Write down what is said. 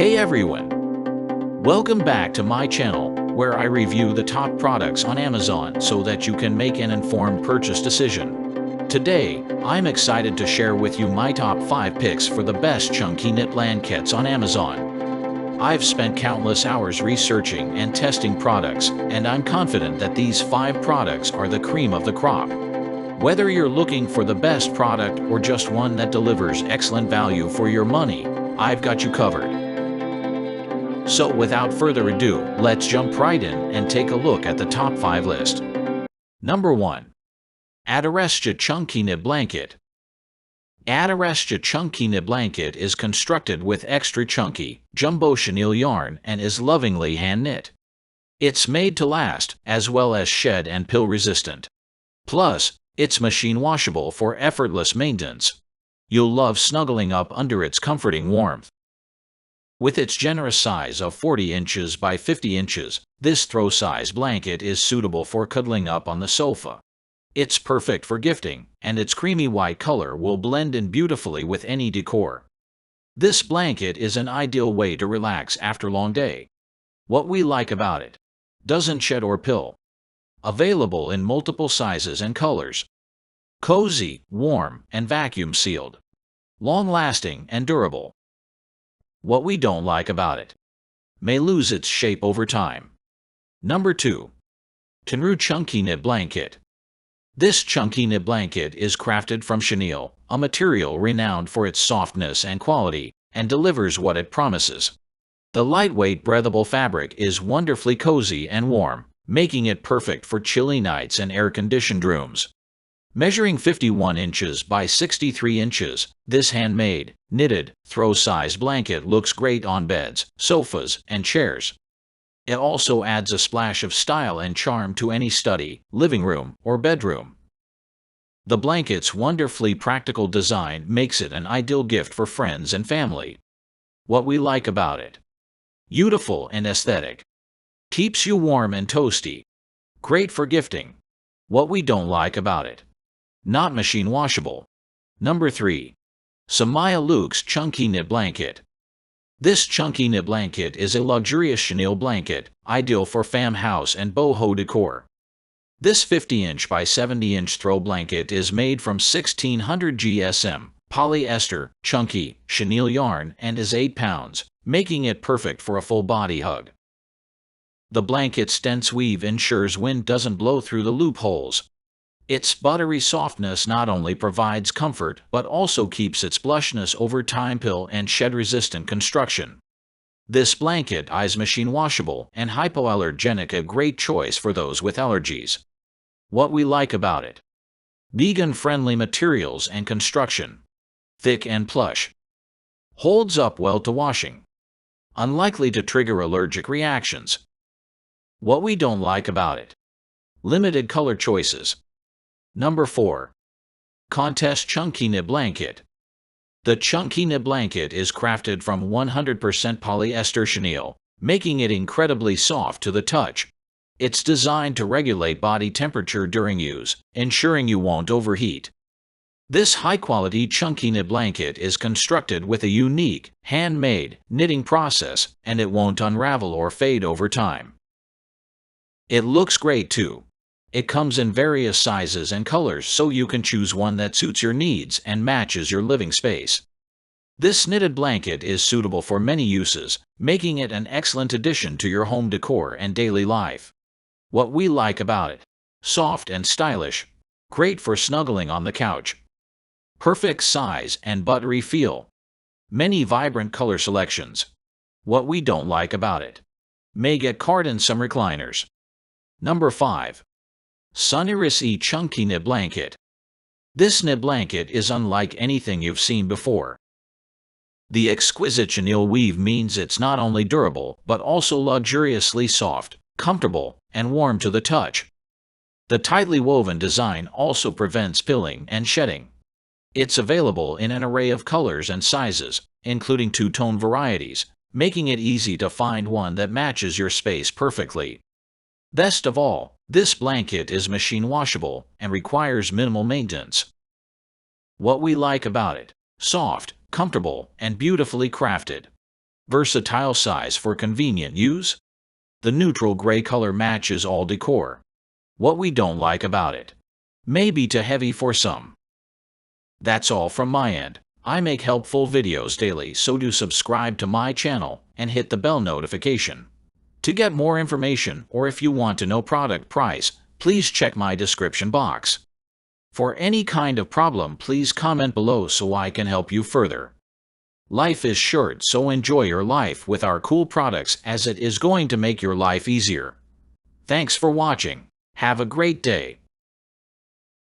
Hey everyone! Welcome back to my channel, where I review the top products on Amazon so that you can make an informed purchase decision. Today, I'm excited to share with you my top 5 picks for the best chunky knit blankets on Amazon. I've spent countless hours researching and testing products, and I'm confident that these 5 products are the cream of the crop. Whether you're looking for the best product or just one that delivers excellent value for your money, I've got you covered. So without further ado, let's jump right in and take a look at the top 5 list. Number 1. Irresistible Chunky Knit Blanket. Irresistible Chunky Knit Blanket is constructed with extra chunky, jumbo chenille yarn and is lovingly hand-knit. It's made to last, as well as shed and pill resistant. Plus, it's machine washable for effortless maintenance. You'll love snuggling up under its comforting warmth. With its generous size of 40 inches by 50 inches, this throw-size blanket is suitable for cuddling up on the sofa. It's perfect for gifting, and its creamy white color will blend in beautifully with any decor. This blanket is an ideal way to relax after a long day. What we like about it: doesn't shed or pill. Available in multiple sizes and colors. Cozy, warm, and vacuum sealed. Long-lasting and durable. What we don't like about it: may lose its shape over time. Number 2. Tenru Chunky Knit Blanket. This chunky knit blanket is crafted from chenille, a material renowned for its softness and quality, and delivers what it promises. The lightweight, breathable fabric is wonderfully cozy and warm, making it perfect for chilly nights and air-conditioned rooms. Measuring 51 inches by 63 inches, this handmade, knitted, throw-size blanket looks great on beds, sofas, and chairs. It also adds a splash of style and charm to any study, living room, or bedroom. The blanket's wonderfully practical design makes it an ideal gift for friends and family. What we like about it: beautiful and aesthetic. Keeps you warm and toasty. Great for gifting. What we don't like about it: not machine washable. Number 3. Samaya Luxe Chunky Knit Blanket. This chunky knit blanket is a luxurious chenille blanket, ideal for farmhouse and boho decor. This 50-inch by 70-inch throw blanket is made from 1600 GSM, polyester, chunky, chenille yarn and is 8 pounds, making it perfect for a full-body hug. The blanket's dense weave ensures wind doesn't blow through the loopholes. Its buttery softness not only provides comfort but also keeps its blushness over time, pill and shed-resistant construction. This blanket is machine washable and hypoallergenic, a great choice for those with allergies. What we like about it: vegan-friendly materials and construction. Thick and plush. Holds up well to washing. Unlikely to trigger allergic reactions. What we don't like about it: limited color choices. Number 4. Contest Chunky Knit Blanket. The chunky knit blanket is crafted from 100% polyester chenille, making it incredibly soft to the touch. It's designed to regulate body temperature during use, ensuring you won't overheat. This high-quality chunky knit blanket is constructed with a unique, handmade knitting process, and it won't unravel or fade over time. It looks great too. It comes in various sizes and colors, so you can choose one that suits your needs and matches your living space. This knitted blanket is suitable for many uses, making it an excellent addition to your home decor and daily life. What we like about it: soft and stylish. Great for snuggling on the couch. Perfect size and buttery feel. Many vibrant color selections. What we don't like about it: may get caught in some recliners. Number 5. Irresistible Chunky Knit Blanket. This knit blanket is unlike anything you've seen before. The exquisite chenille weave means it's not only durable but also luxuriously soft, comfortable, and warm to the touch. The tightly woven design also prevents pilling and shedding. It's available in an array of colors and sizes, including two-tone varieties, making it easy to find one that matches your space perfectly. Best of all, this blanket is machine washable and requires minimal maintenance. What we like about it: soft, comfortable, and beautifully crafted. Versatile size for convenient use. The neutral gray color matches all decor. What we don't like about it. Maybe too heavy for some. That's all from my end. I make helpful videos daily, so do subscribe to my channel and hit the bell notification. To get more information, or if you want to know product price, please check my description box. For any kind of problem, please comment below so I can help you further. Life is short, so enjoy your life with our cool products, as it is going to make your life easier. Thanks for watching. Have a great day.